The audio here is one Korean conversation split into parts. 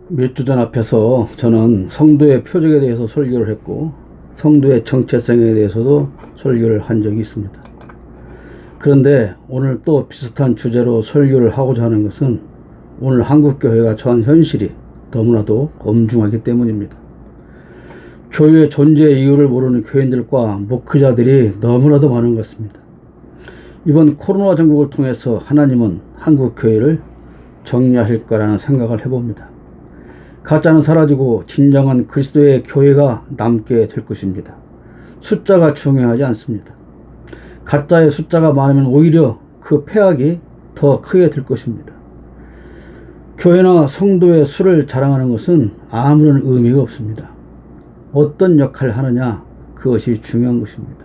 몇 주 전 앞에서 저는 성도의 표적에 대해서 설교를 했고 성도의 정체성에 대해서도 설교를 한 적이 있습니다. 그런데 오늘 또 비슷한 주제로 설교를 하고자 하는 것은 오늘 한국교회가 처한 현실이 너무나도 엄중하기 때문입니다. 교회의 존재의 이유를 모르는 교인들과 목회자들이 너무나도 많은 것 같습니다. 이번 코로나 전국을 통해서 하나님은 한국교회를 정리하실 거라는 생각을 해봅니다. 가짜는 사라지고 진정한 그리스도의 교회가 남게 될 것입니다. 숫자가 중요하지 않습니다. 가짜의 숫자가 많으면 오히려 그 폐악이 더 크게 될 것입니다. 교회나 성도의 수를 자랑하는 것은 아무런 의미가 없습니다. 어떤 역할을 하느냐, 그것이 중요한 것입니다.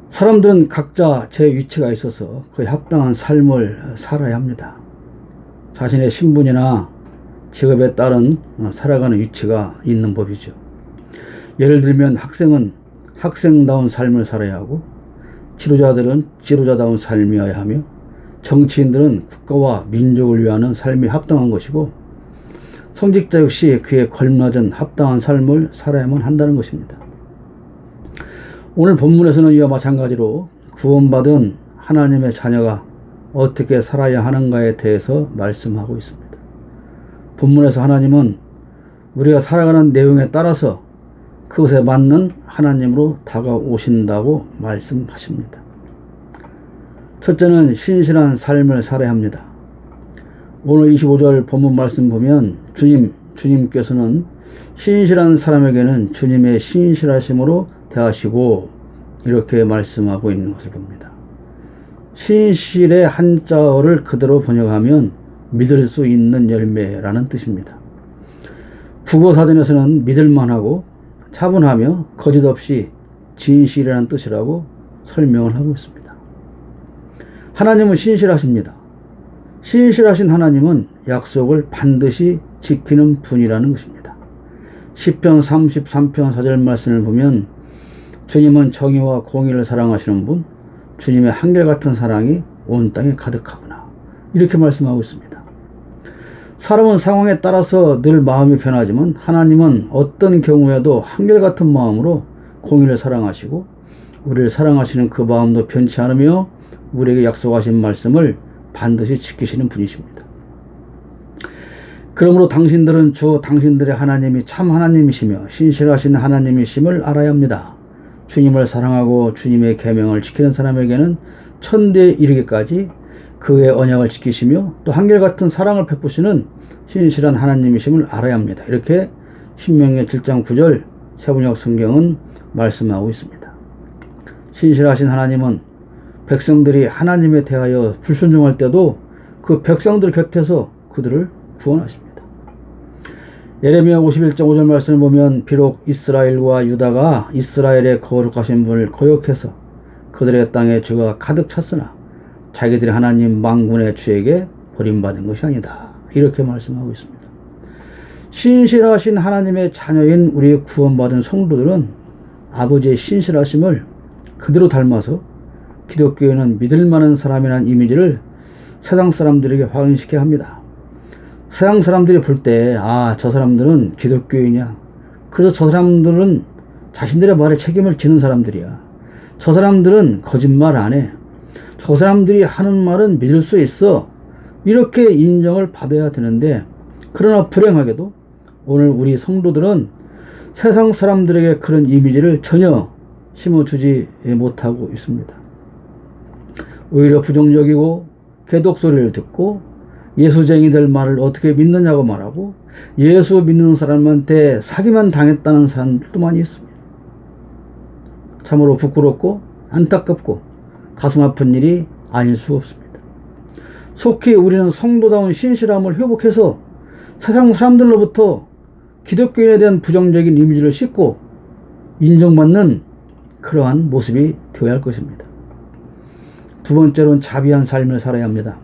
사람들은 각자 제 위치가 있어서 그에 합당한 삶을 살아야 합니다. 자신의 신분이나 직업에 따른 살아가는 위치가 있는 법이죠. 예를 들면 학생은 학생다운 삶을 살아야 하고, 지도자들은 지도자다운 삶이어야 하며, 정치인들은 국가와 민족을 위하는 삶이 합당한 것이고, 성직자 역시 그에 걸맞은 합당한 삶을 살아야만 한다는 것입니다. 오늘 본문에서는 이와 마찬가지로 구원받은 하나님의 자녀가 어떻게 살아야 하는가에 대해서 말씀하고 있습니다. 본문에서 하나님은 우리가 살아가는 내용에 따라서 그것에 맞는 하나님으로 다가오신다고 말씀하십니다. 첫째는 신실한 삶을 살아야 합니다. 오늘 25절 본문 말씀 보면 주님께서는 신실한 사람에게는 주님의 신실하심으로 대하시고 이렇게 말씀하고 있는 것을 봅니다. 신실의 한자어를 그대로 번역하면 믿을 수 있는 열매라는 뜻입니다. 국어사전에서는 믿을만하고 차분하며 거짓 없이 진실이라는 뜻이라고 설명을 하고 있습니다. 하나님은 신실하십니다. 신실하신 하나님은 약속을 반드시 지키는 분이라는 것입니다. 시편 33편 4절 말씀을 보면 주님은 정의와 공의를 사랑하시는 분, 주님의 한결같은 사랑이 온 땅에 가득하구나, 이렇게 말씀하고 있습니다. 사람은 상황에 따라서 늘 마음이 변하지만 하나님은 어떤 경우에도 한결같은 마음으로 공의를 사랑하시고 우리를 사랑하시는 그 마음도 변치 않으며 우리에게 약속하신 말씀을 반드시 지키시는 분이십니다. 그러므로 당신들은 주 당신들의 하나님이 참 하나님이시며 신실하신 하나님이심을 알아야 합니다. 주님을 사랑하고 주님의 계명을 지키는 사람에게는 천대에 이르기까지 그의 언약을 지키시며 또 한결같은 사랑을 베푸시는 신실한 하나님이심을 알아야 합니다. 이렇게 신명기 7장 9절 세번역 성경은 말씀하고 있습니다. 신실하신 하나님은 백성들이 하나님에 대하여 불순종할 때도 그 백성들 곁에서 그들을 구원하십니다. 예레미야 51장 5절 말씀을 보면 비록 이스라엘과 유다가 이스라엘의 거룩하신 분을 거역해서 그들의 땅에 죄가 가득 찼으나 자기들이 하나님 만군의 주에게 버림받은 것이 아니다, 이렇게 말씀하고 있습니다. 신실하신 하나님의 자녀인 우리 구원받은 성도들은 아버지의 신실하심을 그대로 닮아서 기독교인은 믿을 만한 사람이라는 이미지를 세상 사람들에게 확인시켜야 합니다. 세상 사람들이 볼 때 저 사람들은 기독교인이야, 그래서 저 사람들은 자신들의 말에 책임을 지는 사람들이야, 저 사람들은 거짓말 안 해, 저 사람들이 하는 말은 믿을 수 있어, 이렇게 인정을 받아야 되는데, 그러나 불행하게도 오늘 우리 성도들은 세상 사람들에게 그런 이미지를 전혀 심어주지 못하고 있습니다. 오히려 부정적이고 개독소리를 듣고 예수쟁이들 말을 어떻게 믿느냐고 말하고 예수 믿는 사람한테 사기만 당했다는 사람들도 많이 있습니다. 참으로 부끄럽고 안타깝고 가슴 아픈 일이 아닐 수 없습니다. 속히 우리는 성도다운 신실함을 회복해서 세상 사람들로부터 기독교인에 대한 부정적인 이미지를 씻고 인정받는 그러한 모습이 되어야 할 것입니다. 두 번째로는 자비한 삶을 살아야 합니다.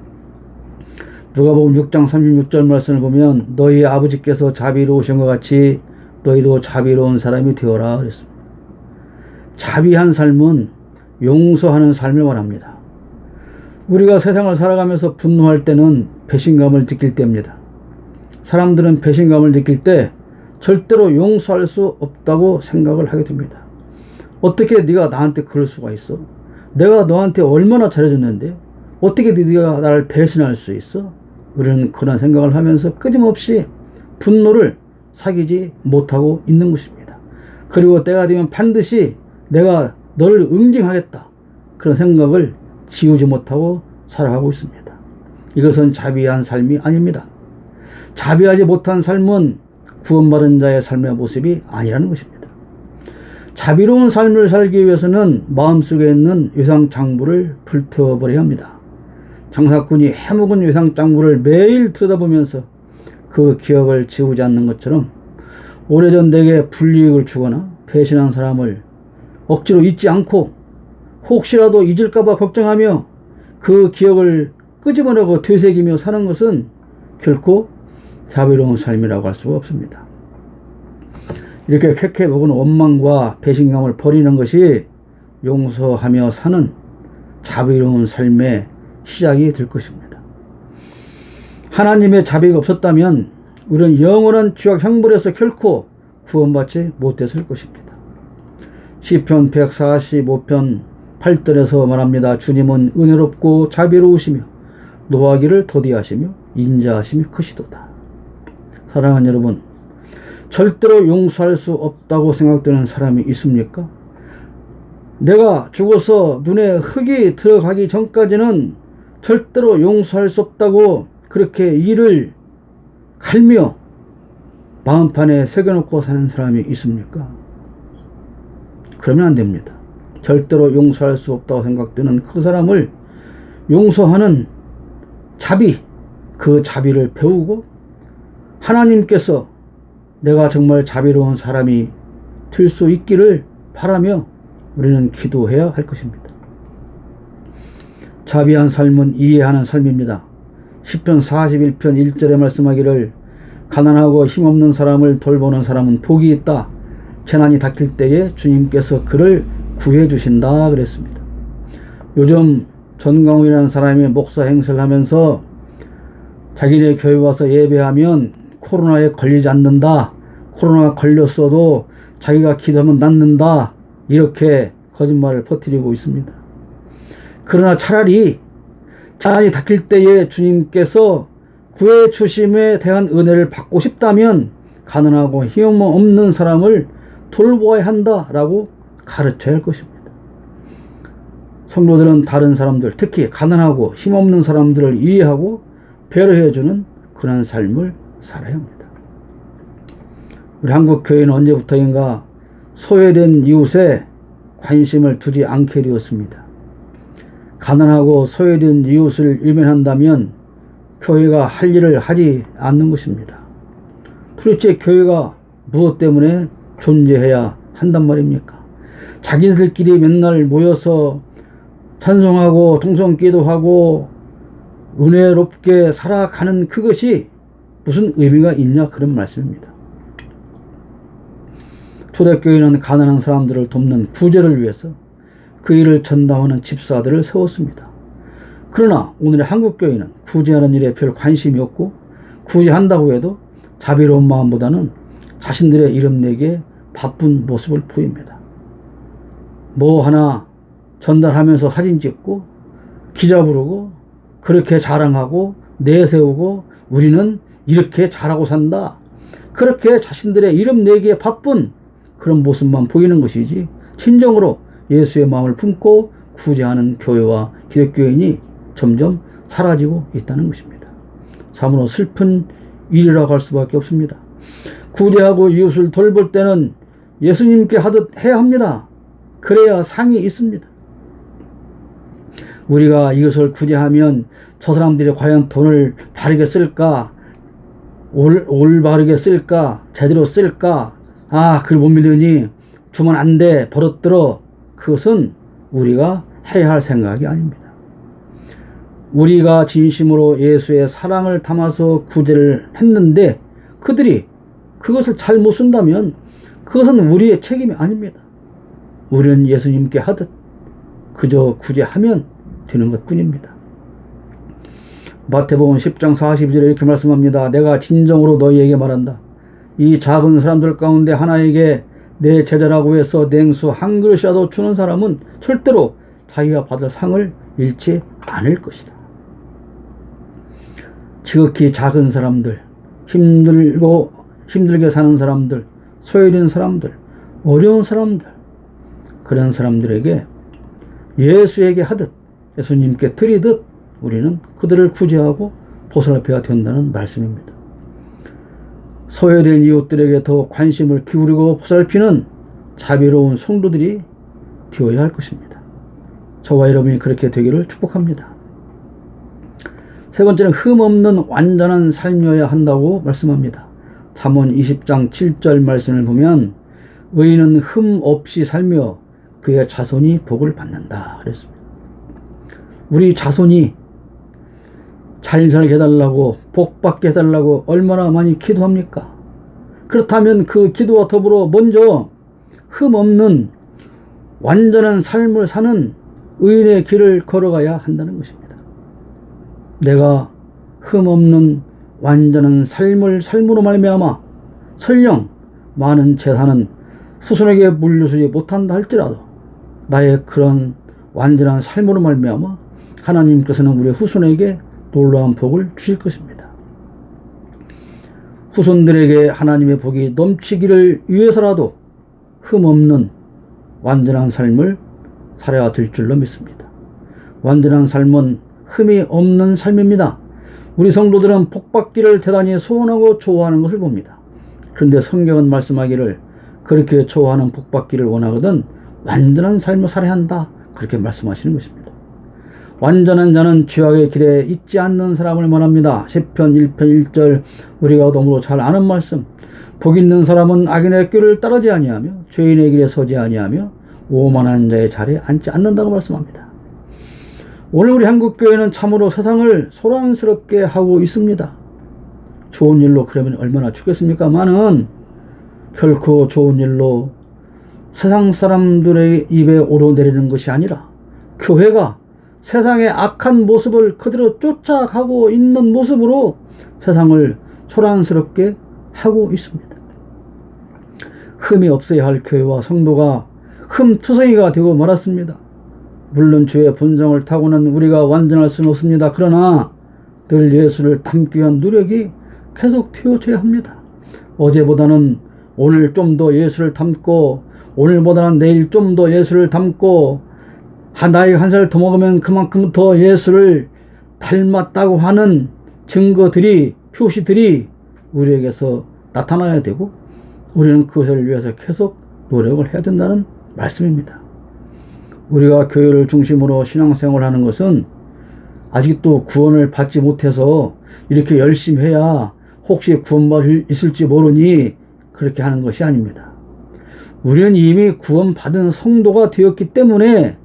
누가복음 6장 36절 말씀을 보면 너희 아버지께서 자비로우신 것 같이 너희도 자비로운 사람이 되어라 그랬습니다. 자비한 삶은 용서하는 삶을 말합니다. 우리가 세상을 살아가면서 분노할 때는 배신감을 느낄 때입니다. 사람들은 배신감을 느낄 때 절대로 용서할 수 없다고 생각을 하게 됩니다. 어떻게 네가 나한테 그럴 수가 있어? 내가 너한테 얼마나 잘해줬는데 어떻게 네가 나를 배신할 수 있어? 우리는 그런 생각을 하면서 끊임없이 분노를 사귀지 못하고 있는 것입니다. 그리고 때가 되면 반드시 내가 너를 응징하겠다, 그런 생각을 지우지 못하고 살아가고 있습니다. 이것은 자비한 삶이 아닙니다. 자비하지 못한 삶은 구원받은 자의 삶의 모습이 아니라는 것입니다. 자비로운 삶을 살기 위해서는 마음속에 있는 외상장부를 불태워버려야 합니다. 장사꾼이 해묵은 외상장부를 매일 들여다보면서 그 기억을 지우지 않는 것처럼 오래전 내게 불이익을 주거나 배신한 사람을 억지로 잊지 않고 혹시라도 잊을까봐 걱정하며 그 기억을 끄집어내고 되새기며 사는 것은 결코 자비로운 삶이라고 할 수가 없습니다. 이렇게 캐캐 먹은 원망과 배신감을 버리는 것이 용서하며 사는 자비로운 삶의 시작이 될 것입니다. 하나님의 자비가 없었다면 우리는 영원한 죄악 형벌에서 결코 구원받지 못했을 것입니다. 시편 145편 8절에서 말합니다. 주님은 은혜롭고 자비로우시며 노하기를 더디하시며 인자하심이 크시도다. 사랑하는 여러분, 절대로 용서할 수 없다고 생각되는 사람이 있습니까? 내가 죽어서 눈에 흙이 들어가기 전까지는 절대로 용서할 수 없다고 그렇게 이를 갈며 마음판에 새겨놓고 사는 사람이 있습니까? 그러면 안 됩니다. 절대로 용서할 수 없다고 생각되는 그 사람을 용서하는 자비, 그 자비를 배우고 하나님께서 내가 정말 자비로운 사람이 될 수 있기를 바라며 우리는 기도해야 할 것입니다. 자비한 삶은 이해하는 삶입니다. 시편 41편 1절에 말씀하기를 가난하고 힘없는 사람을 돌보는 사람은 복이 있다. 재난이 닥칠 때에 주님께서 그를 구해 주신다 그랬습니다. 요즘 전광훈이라는 사람이 목사 행세를 하면서 자기네 교회 와서 예배하면 코로나에 걸리지 않는다, 코로나가 걸렸어도 자기가 기도하면 낫는다, 이렇게 거짓말을 퍼뜨리고 있습니다. 그러나 차라리 재난이 닥칠 때에 주님께서 구해 주심에 대한 은혜를 받고 싶다면 가난하고 힘없는 사람을 돌보아야 한다라고 가르쳐야 할 것입니다. 성도들은 다른 사람들, 특히 가난하고 힘없는 사람들을 이해하고 배려해주는 그런 삶을 살아야 합니다. 우리 한국교회는 언제부터인가 소외된 이웃에 관심을 두지 않게 되었습니다. 가난하고 소외된 이웃을 외면한다면 교회가 할 일을 하지 않는 것입니다. 도대체 교회가 무엇 때문에 존재해야 한단 말입니까? 자기들끼리 맨날 모여서 찬송하고 통성기도하고 은혜롭게 살아가는 그것이 무슨 의미가 있냐, 그런 말씀입니다. 초대교회는 가난한 사람들을 돕는 구제를 위해서 그 일을 전담하는 집사들을 세웠습니다. 그러나 오늘의 한국교회는 구제하는 일에 별 관심이 없고 구제한다고 해도 자비로운 마음보다는 자신들의 이름 내기에 바쁜 모습을 보입니다. 뭐 하나 전달하면서 사진 찍고 기자 부르고 그렇게 자랑하고 내세우고 우리는 이렇게 잘하고 산다, 그렇게 자신들의 이름 내기에 바쁜 그런 모습만 보이는 것이지 진정으로 예수의 마음을 품고 구제하는 교회와 기독교인이 점점 사라지고 있다는 것입니다. 참으로 슬픈 일이라고 할 수밖에 없습니다. 구제하고 이웃을 돌볼 때는 예수님께 하듯 해야 합니다. 그래야 상이 있습니다. 우리가 이것을 구제하면 저 사람들이 과연 돈을 바르게 쓸까, 올바르게 쓸까, 제대로 쓸까, 그걸 못 믿으니 주면 안 돼, 버릇들어, 그것은 우리가 해야 할 생각이 아닙니다. 우리가 진심으로 예수의 사랑을 담아서 구제를 했는데 그들이 그것을 잘 못 쓴다면 그것은 우리의 책임이 아닙니다. 우리는 예수님께 하듯 그저 구제하면 되는 것 뿐입니다. 마태복음 10장 42절에 이렇게 말씀합니다. 내가 진정으로 너희에게 말한다. 이 작은 사람들 가운데 하나에게 내 제자라고 해서 냉수 한 그릇이라도 주는 사람은 절대로 자기가 받을 상을 잃지 않을 것이다. 지극히 작은 사람들, 힘들게 사는 사람들, 소외된 사람들, 어려운 사람들, 그런 사람들에게 예수에게 하듯 예수님께 드리듯 우리는 그들을 구제하고 보살펴야 된다는 말씀입니다. 소외된 이웃들에게 더 관심을 기울이고 보살피는 자비로운 성도들이 되어야 할 것입니다. 저와 여러분이 그렇게 되기를 축복합니다. 세 번째는 흠없는 완전한 삶이어야 한다고 말씀합니다. 잠언 20장 7절 말씀을 보면 의인은 흠 없이 살며 그의 자손이 복을 받는다 그랬습니다. 우리 자손이 잘 살게 해달라고 복 받게 해달라고 얼마나 많이 기도합니까? 그렇다면 그 기도와 더불어 먼저 흠없는 완전한 삶을 사는 의인의 길을 걸어가야 한다는 것입니다. 내가 흠없는 완전한 삶으로 말미암아 설령 많은 재산은 후손에게 물려주지 못한다 할지라도 나의 그런 완전한 삶으로 말미암아 하나님께서는 우리 후손에게 놀라운 복을 주실 것입니다. 후손들에게 하나님의 복이 넘치기를 위해서라도 흠없는 완전한 삶을 살아야 될 줄로 믿습니다. 완전한 삶은 흠이 없는 삶입니다. 우리 성도들은 복받기를 대단히 소원하고 좋아하는 것을 봅니다. 그런데 성경은 말씀하기를 그렇게 좋아하는 복받기를 원하거든 완전한 삶을 살아야 한다 그렇게 말씀하시는 것입니다. 완전한 자는 죄악의 길에 있지 않는 사람을 말합니다. 시편 1편 1절 우리가 너무도 잘 아는 말씀. 복 있는 사람은 악인의 꾀를 따르지 아니하며 죄인의 길에 서지 아니하며 오만한 자의 자리에 앉지 않는다고 말씀합니다. 오늘 우리 한국교회는 참으로 세상을 소란스럽게 하고 있습니다. 좋은 일로 그러면 얼마나 좋겠습니까마는 결코 좋은 일로 세상 사람들의 입에 오르내리는 것이 아니라 교회가 세상의 악한 모습을 그대로 쫓아가고 있는 모습으로 세상을 소란스럽게 하고 있습니다. 흠이 없어야 할 교회와 성도가 흠투성이가 되고 말았습니다. 물론 죄의 본성을 타고난 우리가 완전할 수는 없습니다. 그러나 늘 예수를 닮기 위한 노력이 계속 되어져야 합니다. 어제보다는 오늘 좀 더 예수를 닮고 오늘보다는 내일 좀 더 예수를 닮고 나이가 한 살 더 먹으면 그만큼 더 예수를 닮았다고 하는 증거들이 표시들이 우리에게서 나타나야 되고 우리는 그것을 위해서 계속 노력을 해야 된다는 말씀입니다. 우리가 교회를 중심으로 신앙생활을 하는 것은 아직도 구원을 받지 못해서 이렇게 열심히 해야 혹시 구원받을 있을지 모르니 그렇게 하는 것이 아닙니다. 우리는 이미 구원받은 성도가 되었기 때문에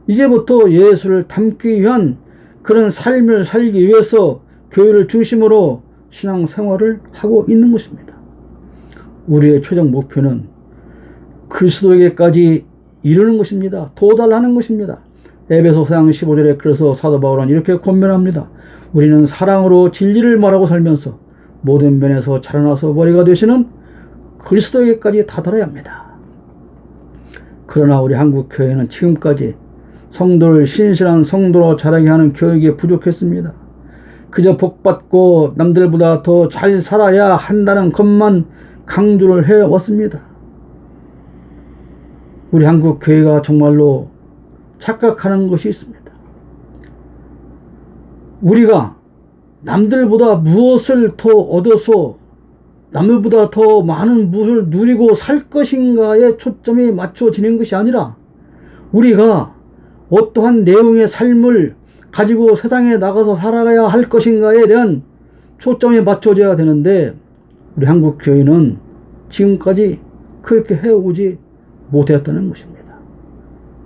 이제부터 예수를 닮기 위한 그런 삶을 살기 위해서 교회를 중심으로 신앙생활을 하고 있는 것입니다. 우리의 최종 목표는 그리스도에게까지 이르는 것입니다. 도달하는 것입니다. 에베소서 15절에 그래서 사도 바울은 이렇게 권면합니다. 우리는 사랑으로 진리를 말하고 살면서 모든 면에서 자라나서 머리가 되시는 그리스도에게까지 다다라야 합니다. 그러나 우리 한국교회는 지금까지 성도를 신실한 성도로 자라게 하는 교육이 부족했습니다. 그저 복받고 남들보다 더 잘 살아야 한다는 것만 강조를 해왔습니다. 우리 한국교회가 정말로 착각하는 것이 있습니다. 우리가 남들보다 무엇을 더 얻어서 남들보다 더 많은 무엇을 누리고 살 것인가에 초점이 맞춰지는 것이 아니라 우리가 어떠한 내용의 삶을 가지고 세상에 나가서 살아가야 할 것인가에 대한 초점이 맞춰져야 되는데 우리 한국교회는 지금까지 그렇게 해오지 못했다는 것입니다.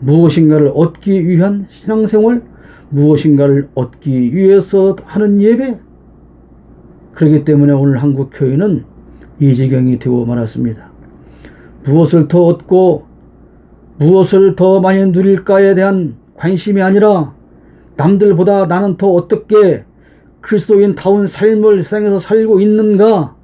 무엇인가를 얻기 위한 신앙생활, 무엇인가를 얻기 위해서 하는 예배, 그렇기 때문에 오늘 한국교회는 이 지경이 되고 말았습니다. 무엇을 더 얻고 무엇을 더 많이 누릴까에 대한 관심이 아니라 남들보다 나는 더 어떻게 그리스도인다운 삶을 세상에서 살고 있는가?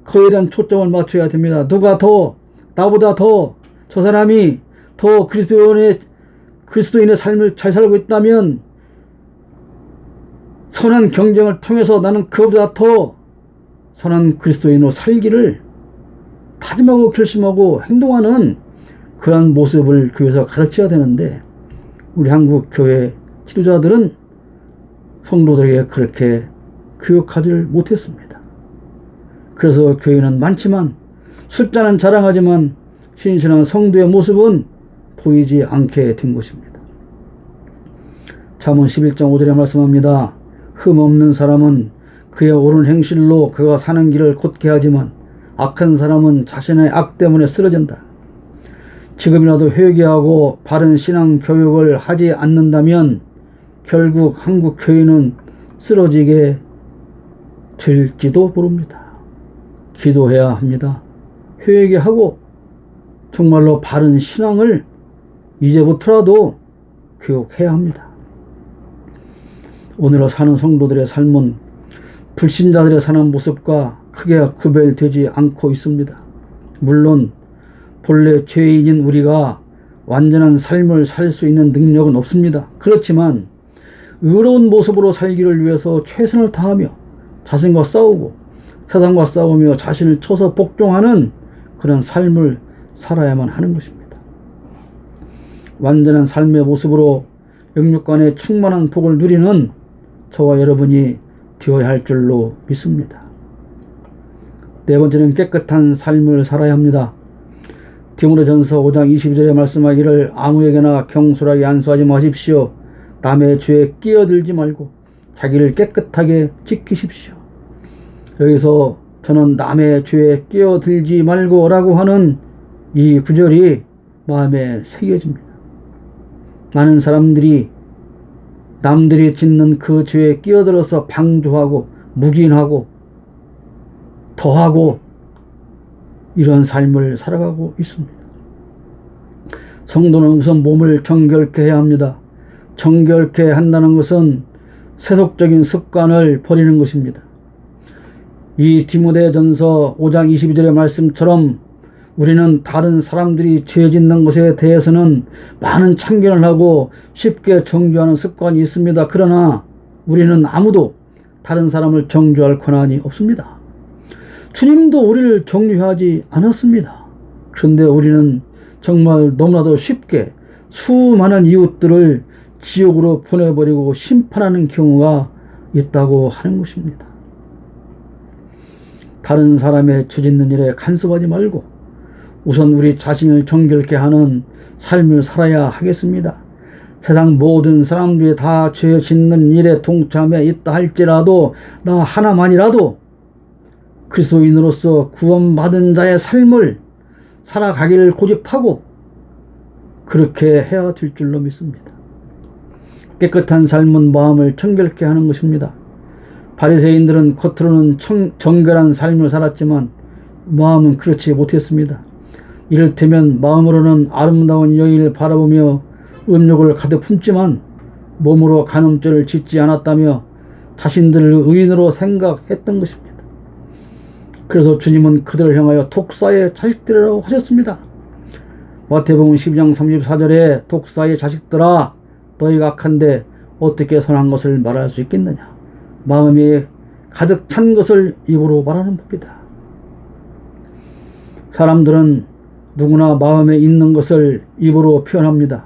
그에 대한 초점을 맞춰야 됩니다. 누가 더, 나보다 더, 저 사람이 더 그리스도인의 삶을 잘 살고 있다면 선한 경쟁을 통해서 나는 그보다 더 선한 그리스도인으로 살기를 다짐하고 결심하고 행동하는 그러한 모습을 교회에서 가르쳐야 되는데, 우리 한국 교회 지도자들은 성도들에게 그렇게 교육하지를 못했습니다. 그래서 교회는 많지만, 숫자는 자랑하지만 신실한 성도의 모습은 보이지 않게 된 것입니다. 잠언 11장 5절에 말씀합니다. 흠없는 사람은 그의 옳은 행실로 그가 사는 길을 곧게 하지만 악한 사람은 자신의 악 때문에 쓰러진다. 지금이라도 회개하고 바른 신앙 교육을 하지 않는다면 결국 한국 교회는 쓰러지게 될지도 모릅니다. 기도해야 합니다. 회개하고 정말로 바른 신앙을 이제부터라도 교육해야 합니다. 오늘날 사는 성도들의 삶은 불신자들의 사는 모습과 크게 구별되지 않고 있습니다. 물론 본래 죄인인 우리가 완전한 삶을 살 수 있는 능력은 없습니다. 그렇지만 의로운 모습으로 살기를 위해서 최선을 다하며 자신과 싸우고 세상과 싸우며 자신을 쳐서 복종하는 그런 삶을 살아야만 하는 것입니다. 완전한 삶의 모습으로 영육간의 충만한 복을 누리는 저와 여러분이 되어야 할 줄로 믿습니다. 네 번째는 깨끗한 삶을 살아야 합니다. 디모데전서 5장 22절에 말씀하기를 아무에게나 경솔하게 안수하지 마십시오. 남의 죄에 끼어들지 말고 자기를 깨끗하게 지키십시오. 여기서 저는 남의 죄에 끼어들지 말고 라고 하는 이 구절이 마음에 새겨집니다. 많은 사람들이 남들이 짓는 그 죄에 끼어들어서 방조하고 묵인하고 더하고 이런 삶을 살아가고 있습니다. 성도는 우선 몸을 정결케 해야 합니다. 정결케 한다는 것은 세속적인 습관을 버리는 것입니다. 이 디모데전서 5장 22절의 말씀처럼 우리는 다른 사람들이 죄 짓는 것에 대해서는 많은 참견을 하고 쉽게 정죄하는 습관이 있습니다. 그러나 우리는 아무도 다른 사람을 정죄할 권한이 없습니다. 주님도 우리를 정죄하지 않았습니다. 그런데 우리는 정말 너무나도 쉽게 수많은 이웃들을 지옥으로 보내버리고 심판하는 경우가 있다고 하는 것입니다. 다른 사람의 죄 짓는 일에 간섭하지 말고 우선 우리 자신을 정결케 하는 삶을 살아야 하겠습니다. 세상 모든 사람들이 다 죄 짓는 일에 동참해 있다 할지라도 나 하나만이라도 그리스도인으로서 구원받은 자의 삶을 살아가기를 고집하고 그렇게 해야 될 줄로 믿습니다. 깨끗한 삶은 마음을 청결케 하는 것입니다. 바리새인들은 겉으로는 정결한 삶을 살았지만 마음은 그렇지 못했습니다. 이를테면 마음으로는 아름다운 여인을 바라보며 음욕을 가득 품지만 몸으로 간음죄를 짓지 않았다며 자신들을 의인으로 생각했던 것입니다. 그래서 주님은 그들을 향하여 독사의 자식들이라고 하셨습니다. 마태복음 12장 34절에 독사의 자식들아 너희가 악한데 어떻게 선한 것을 말할 수 있겠느냐. 마음이 가득 찬 것을 입으로 말하는 법이다. 사람들은 누구나 마음에 있는 것을 입으로 표현합니다.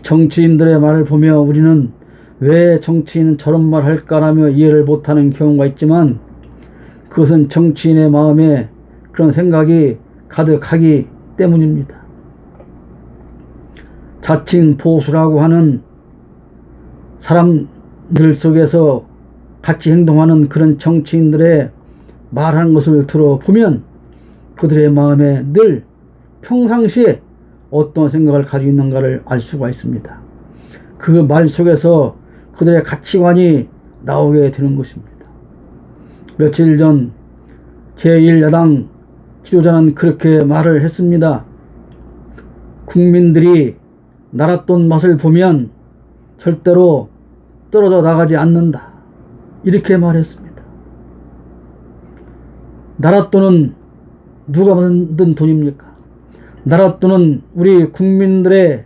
정치인들의 말을 보며 우리는 왜 정치인은 저런 말 할까라며 이해를 못하는 경우가 있지만 그것은 정치인의 마음에 그런 생각이 가득하기 때문입니다. 자칭 보수라고 하는 사람들 속에서 같이 행동하는 그런 정치인들의 말하는 것을 들어보면 그들의 마음에 늘 평상시에 어떤 생각을 가지고 있는가를 알 수가 있습니다. 그 말 속에서 그들의 가치관이 나오게 되는 것입니다. 며칠 전 제1야당 지도자는 그렇게 말을 했습니다. 국민들이 나랏돈 맛을 보면 절대로 떨어져 나가지 않는다. 이렇게 말했습니다. 나라 돈은 누가 만든 돈입니까? 나라 돈은 우리 국민들의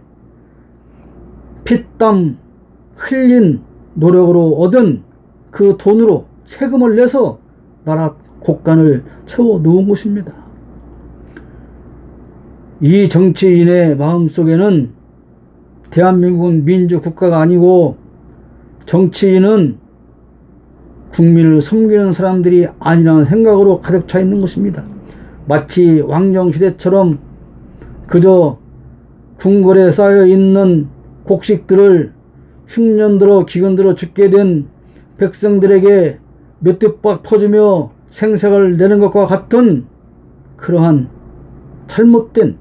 피땀 흘린 노력으로 얻은 그 돈으로 세금을 내서 나라 곳간을 채워 놓은 것입니다. 이 정치인의 마음속에는 대한민국은 민주국가가 아니고 정치인은 국민을 섬기는 사람들이 아니라는 생각으로 가득 차 있는 것입니다. 마치 왕정시대처럼 그저 궁궐에 쌓여 있는 곡식들을 흉년 들어 기근 들어 죽게 된 백성들에게 몇 듯박 퍼주며 생색을 내는 것과 같은 그러한 잘못된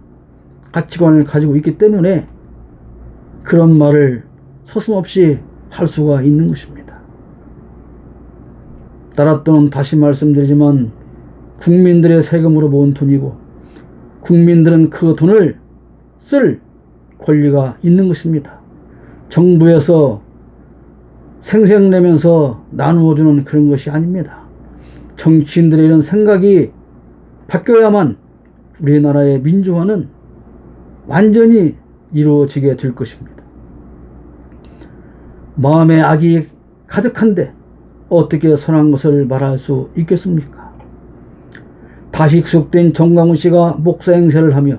가치관을 가지고 있기 때문에 그런 말을 서슴없이 할 수가 있는 것입니다. 나라 돈은 다시 말씀드리지만 국민들의 세금으로 모은 돈이고 국민들은 그 돈을 쓸 권리가 있는 것입니다. 정부에서 생색내면서 나누어주는 그런 것이 아닙니다. 정치인들의 이런 생각이 바뀌어야만 우리나라의 민주화는 완전히 이루어지게 될 것입니다. 마음에 악이 가득한데 어떻게 선한 것을 말할 수 있겠습니까? 다시 익숙된 정광훈 씨가 목사 행세를 하며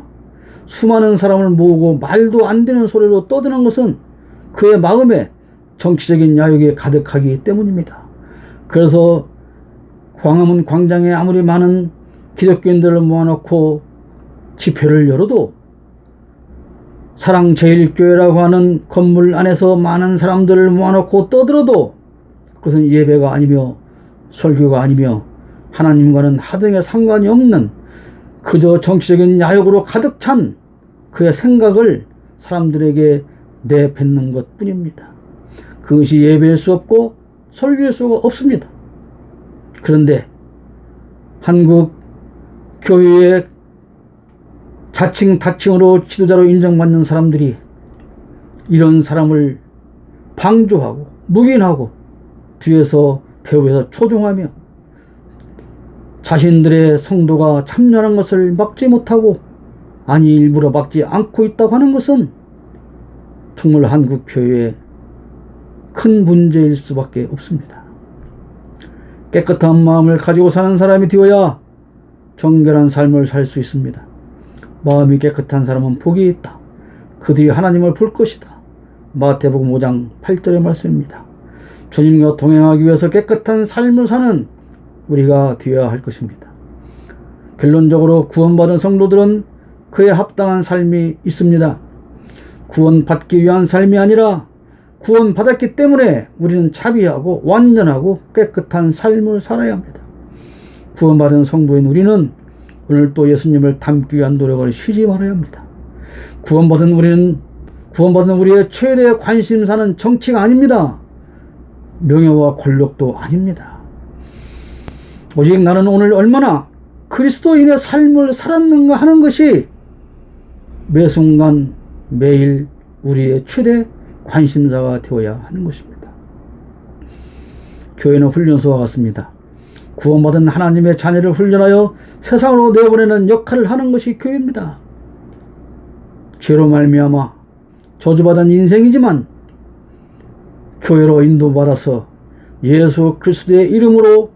수많은 사람을 모으고 말도 안 되는 소리로 떠드는 것은 그의 마음에 정치적인 야욕이 가득하기 때문입니다. 그래서 광화문 광장에 아무리 많은 기독교인들을 모아놓고 집회를 열어도 사랑제일교회라고 하는 건물 안에서 많은 사람들을 모아놓고 떠들어도 그것은 예배가 아니며 설교가 아니며 하나님과는 하등의 상관이 없는 그저 정치적인 야욕으로 가득 찬 그의 생각을 사람들에게 내뱉는 것 뿐입니다. 그것이 예배일 수 없고 설교일 수가 없습니다. 그런데 한국 교회의 자칭 다칭으로 지도자로 인정받는 사람들이 이런 사람을 방조하고 묵인하고 뒤에서 배후에서 조종하며 자신들의 성도가 참여하는 것을 막지 못하고 아니 일부러 막지 않고 있다고 하는 것은 정말 한국 교회의 큰 문제일 수밖에 없습니다. 깨끗한 마음을 가지고 사는 사람이 되어야 정결한 삶을 살 수 있습니다. 마음이 깨끗한 사람은 복이 있다. 그들이 하나님을 볼 것이다. 마태복음 5장 8절의 말씀입니다. 주님과 동행하기 위해서 깨끗한 삶을 사는 우리가 되어야 할 것입니다. 결론적으로 구원받은 성도들은 그에 합당한 삶이 있습니다. 구원받기 위한 삶이 아니라 구원받았기 때문에 우리는 자비하고 완전하고 깨끗한 삶을 살아야 합니다. 구원받은 성도인 우리는 오늘 또 예수님을 닮기 위한 노력을 쉬지 말아야 합니다. 구원받은 우리의 최대 관심사는 정치가 아닙니다. 명예와 권력도 아닙니다. 오직 나는 오늘 얼마나 그리스도인의 삶을 살았는가 하는 것이 매 순간 매일 우리의 최대 관심사가 되어야 하는 것입니다. 교회는 훈련소와 같습니다. 구원받은 하나님의 자녀를 훈련하여 세상으로 내보내는 역할을 하는 것이 교회입니다. 죄로 말미암아 저주받은 인생이지만 교회로 인도받아서 예수 그리스도의 이름으로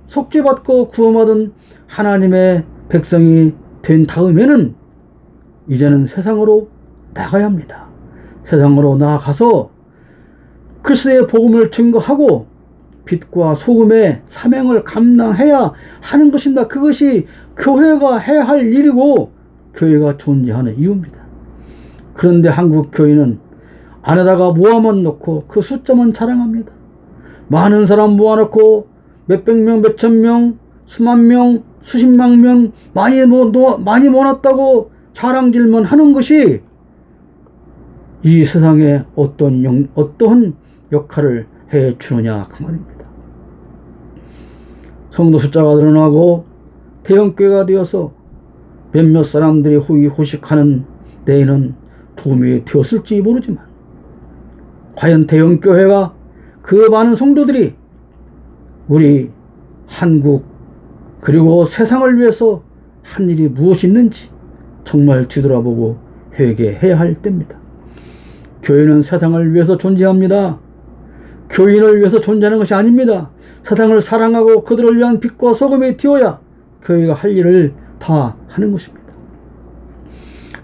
속죄받고 구원받은 하나님의 백성이 된 다음에는 이제는 세상으로 나가야 합니다. 세상으로 나아가서 그리스도의 복음을 증거하고 빛과 소금의 사명을 감당해야 하는 것입니다. 그것이 교회가 해야 할 일이고 교회가 존재하는 이유입니다. 그런데 한국 교회는 안에다가 모아만 놓고 그 숫자만 자랑합니다. 많은 사람 모아놓고 몇백 명, 몇천 명, 수만 명, 수십만 명 많이 모았다고 자랑질만 하는 것이 이 세상에 어떠한 역할을 해주느냐 그 말입니다. 성도 숫자가 늘어나고 대형교회가 되어서 몇몇 사람들이 호의호식하는 데에는 도움이 되었을지 모르지만 과연 대형교회가 그 많은 성도들이 우리 한국 그리고 세상을 위해서 한 일이 무엇이 있는지 정말 뒤돌아보고 회개해야 할 때입니다. 교회는 세상을 위해서 존재합니다. 교인을 위해서 존재하는 것이 아닙니다. 세상을 사랑하고 그들을 위한 빛과 소금이 되어야 교회가 할 일을 다 하는 것입니다.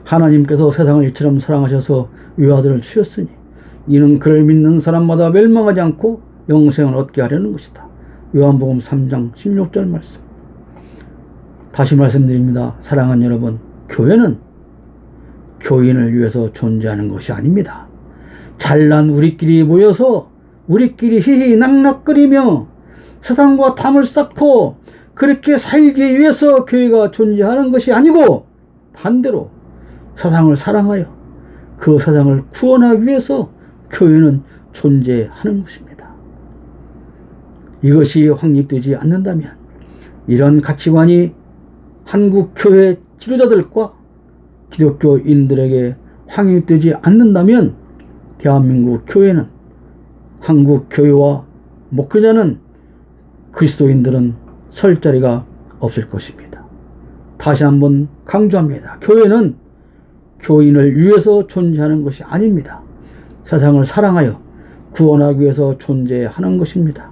하나님께서 세상을 이처럼 사랑하셔서 외아들을 주셨으니 이는 그를 믿는 사람마다 멸망하지 않고 영생을 얻게 하려는 것이다. 요한복음 3장 16절 말씀. 다시 말씀드립니다. 사랑하는 여러분, 교회는 교인을 위해서 존재하는 것이 아닙니다. 잘난 우리끼리 모여서 우리끼리 희희낙낙거리며 세상과 담을 쌓고 그렇게 살기 위해서 교회가 존재하는 것이 아니고 반대로 세상을 사랑하여 그 세상을 구원하기 위해서 교회는 존재하는 것입니다. 이것이 확립되지 않는다면 이런 가치관이 한국 교회 지도자들과 기독교인들에게 확립되지 않는다면 대한민국 교회는 한국 교회와 목회자는 그리스도인들은 설 자리가 없을 것입니다. 다시 한번 강조합니다. 교회는 교인을 위해서 존재하는 것이 아닙니다. 세상을 사랑하여 구원하기 위해서 존재하는 것입니다.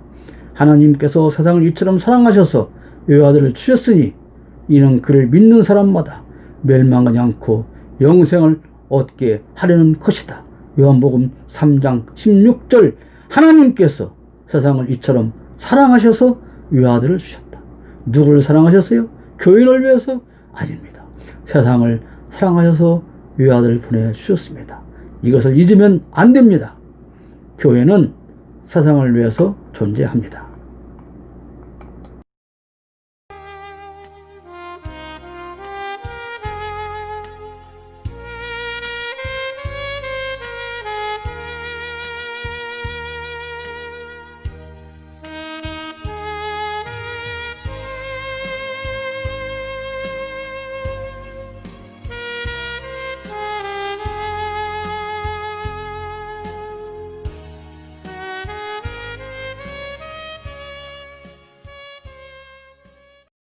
하나님께서 세상을 이처럼 사랑하셔서 외아들을 주셨으니 이는 그를 믿는 사람마다 멸망하지 않고 영생을 얻게 하려는 것이다. 요한복음 3장 16절. 하나님께서 세상을 이처럼 사랑하셔서 외아들을 주셨다. 누구를 사랑하셨어요? 교인을 위해서? 아닙니다. 세상을 사랑하셔서 외아들을 보내주셨습니다. 이것을 잊으면 안 됩니다. 교회는 세상을 위해서 존재합니다.